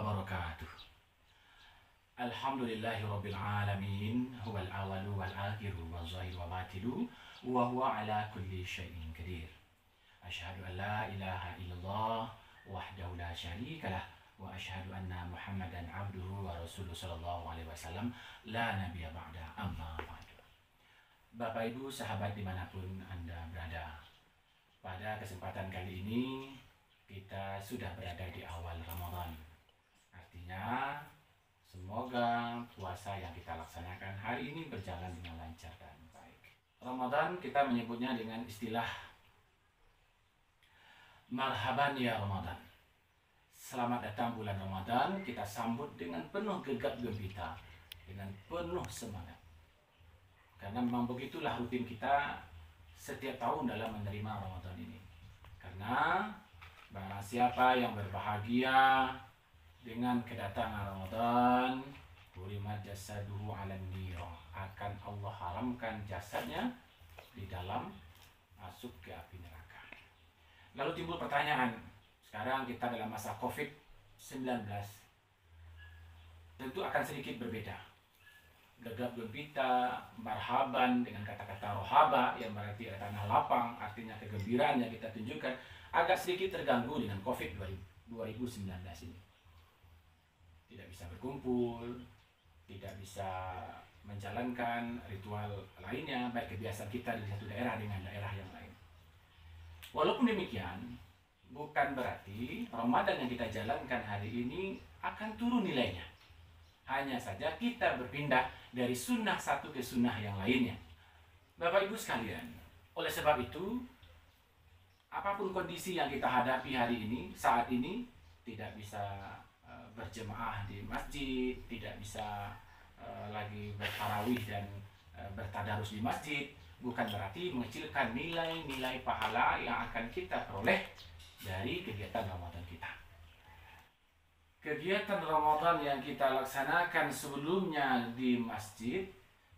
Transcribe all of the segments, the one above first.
wabarakatuh. Alhamdulillahirabbil alamin, huwal awalu wal akhiru wal zahiru wa batilu, wa huwa ala kulli syai'in qadir. Asyhadu an la ilaha illallah wahdahu la syarikalah wa asyhadu anna Muhammadan abduhu wa rasuluhu sallallahu alaihi wasallam la nabiyya ba'da, amma ba'du. Bapak Ibu sahabat dimanapun Anda berada, pada kesempatan kali ini kita sudah berada di awal Ramadan. Artinya semoga puasa yang kita laksanakan hari ini berjalan dengan lancar dan baik. Ramadan kita menyebutnya dengan istilah marhaban ya Ramadan. Selamat datang bulan Ramadan, kita sambut dengan penuh gegap gempita, dengan penuh semangat. Karena memang begitulah rutin kita setiap tahun dalam menerima Ramadan ini. Karena barang siapa yang berbahagia dengan kedatangan Ramadan, hurimat jasaduhu 'alan nira, akan Allah haramkan jasadnya di dalam masuk ke api neraka. Lalu timbul pertanyaan, sekarang kita dalam masa COVID-19, tentu akan sedikit berbeda. Gegap gempita, marhaban dengan kata-kata rohaba yang berarti ada tanah lapang, artinya kegembiraan yang kita tunjukkan agak sedikit terganggu dengan COVID-2019 ini. Tidak bisa berkumpul, tidak bisa menjalankan ritual lainnya, baik kebiasaan kita di satu daerah dengan daerah yang lain. Walaupun demikian, bukan berarti Ramadan yang kita jalankan hari ini akan turun nilainya. Hanya saja kita berpindah dari sunnah satu ke sunnah yang lainnya. Bapak Ibu sekalian, oleh sebab itu, apapun kondisi yang kita hadapi hari ini, saat ini, tidak bisa berjemaah di masjid, tidak bisa lagi bertarawih dan bertadarus di masjid, bukan berarti mengecilkan nilai-nilai pahala yang akan kita peroleh dari kegiatan Ramadan kita. Kegiatan Ramadan yang kita laksanakan sebelumnya di masjid,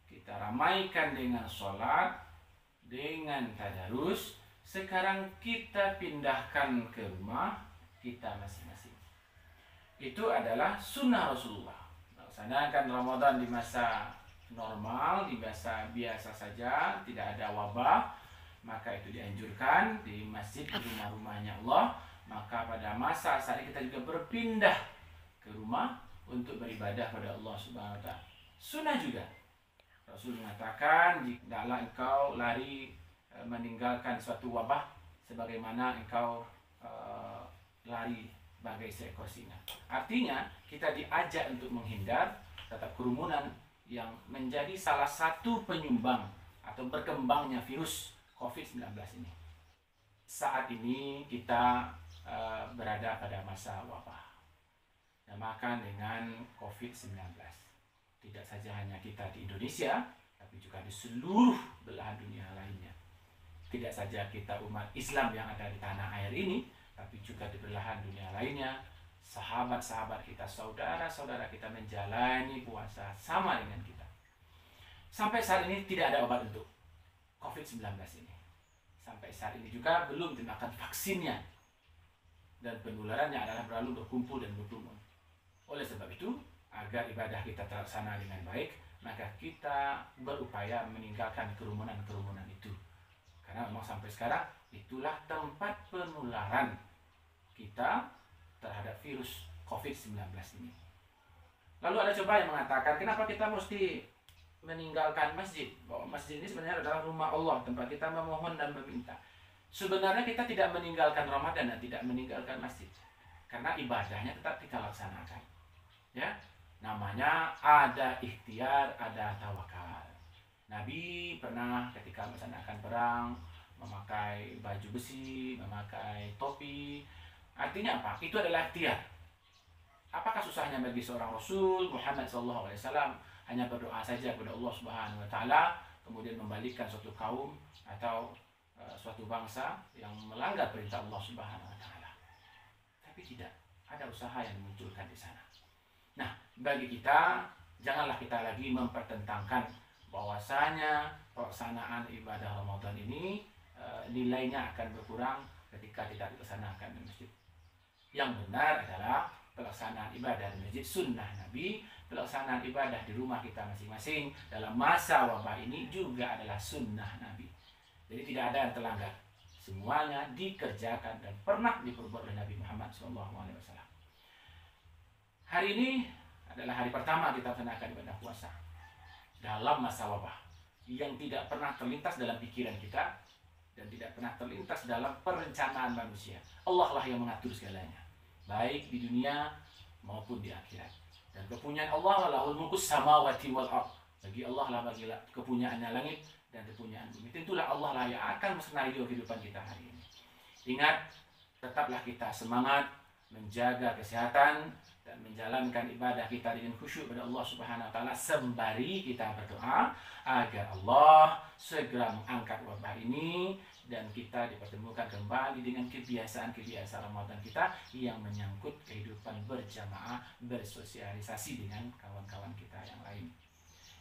kita ramaikan dengan sholat, dengan tadarus. Sekarang kita pindahkan ke rumah kita masing-masing. Itu adalah sunnah Rasulullah. Laksanakan Ramadan di masa normal, di masa biasa saja, tidak ada wabah, maka itu dianjurkan di masjid, di rumah-rumahnya Allah. Maka pada masa saat ini kita juga berpindah ke rumah untuk beribadah pada Allah Subhanahu wa Ta'ala. Sunnah juga. Rasul mengatakan, jikalau engkau lari meninggalkan suatu wabah sebagaimana engkau lari bagai seekor singa. Artinya kita diajak untuk menghindar tetap kerumunan yang menjadi salah satu penyumbang atau berkembangnya virus COVID-19 ini. Saat ini kita berada pada masa wabah, namakan dengan COVID-19. Tidak saja hanya kita di Indonesia, tapi juga di seluruh belahan dunia lainnya. Tidak saja kita umat Islam yang ada di tanah air ini, tapi juga di belahan dunia lainnya, sahabat-sahabat kita, saudara-saudara kita menjalani puasa sama dengan kita. Sampai saat ini tidak ada obat untuk COVID-19 ini. Sampai saat ini juga belum ditemukan vaksinnya. Dan penularannya adalah melalui berkumpul dan berkerumun. Oleh sebab itu, agar ibadah kita terlaksana dengan baik, maka kita berupaya meninggalkan kerumunan-kerumunan itu. Karena memang sampai sekarang itulah tempat penularan kita terhadap virus COVID-19 ini. Lalu ada coba yang mengatakan, kenapa kita mesti meninggalkan masjid? Bahwa masjid ini sebenarnya adalah rumah Allah, tempat kita memohon dan meminta. Sebenarnya kita tidak meninggalkan Ramadan dan tidak meninggalkan masjid, karena ibadahnya tetap kita laksanakan. Ya, namanya ada ikhtiar, ada tawakal. Nabi pernah ketika melaksanakan perang memakai baju besi, memakai topi. Artinya apa? Itu adalah ikhtiar. Apakah susahnya bagi seorang Rasul Muhammad SAW hanya berdoa saja kepada Allah Subhanahu wa Ta'ala, kemudian membalikkan suatu kaum atau suatu bangsa yang melanggar perintah Allah Subhanahu wa Ta'ala? Tapi tidak, ada usaha yang dimunculkan di sana. Nah, bagi kita, janganlah kita lagi mempertentangkan bahwasanya pelaksanaan ibadah Ramadan ini nilainya akan berkurang ketika tidak dilaksanakan di masjid. Yang benar adalah pelaksanaan ibadah di masjid sunnah Nabi, pelaksanaan ibadah di rumah kita masing-masing dalam masa wabah ini juga adalah sunnah Nabi. Jadi tidak ada yang terlanggar. Semuanya dikerjakan dan pernah diperbuat oleh Nabi Muhammad SAW. Hari ini adalah hari pertama kita melaksanakan ibadah puasa dalam masa wabah yang tidak pernah terlintas dalam pikiran kita dan tidak pernah terlintas dalam perencanaan manusia. Allah lah yang mengatur segalanya, baik di dunia maupun di akhirat. Dan kepunyaan Allah lahul mulkus samawati wal ardh. Bagi Allah lah bagilah kepunyaannya langit dan kepunyaan bumi. Tentulah Allah lah yang akan mesenari kehidupan kita hari ini. Ingat, tetaplah kita semangat menjaga kesehatan dan menjalankan ibadah kita dengan khusyuk pada Allah Subhanahu wa taala sembari kita berdoa agar Allah segera mengangkat wabah ini dan kita dipertemukan kembali dengan kebiasaan-kebiasaan Ramadan kita yang menyangkut kehidupan berjamaah, bersosialisasi dengan kawan-kawan kita yang lain.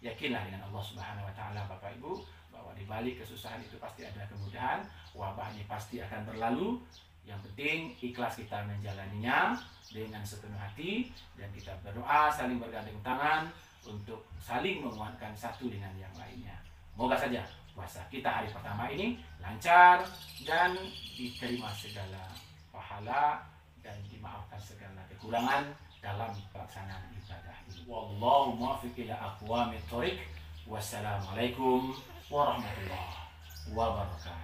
Yakinlah dengan Allah Subhanahu wa taala Bapak Ibu bahwa di balik kesusahan itu pasti ada kemudahan, wabah ini pasti akan berlalu. Yang penting ikhlas kita menjalaninya dengan sepenuh hati dan kita berdoa saling bergandeng tangan untuk saling menguatkan satu dengan yang lainnya. Moga saja puasa kita hari pertama ini lancar dan diterima segala pahala dan dimaafkan segala kekurangan dalam pelaksanaan ibadah ini. Wallahu muwaffiq ila aqwamit thoriq. Wassalamualaikum warahmatullahi wabarakatuh.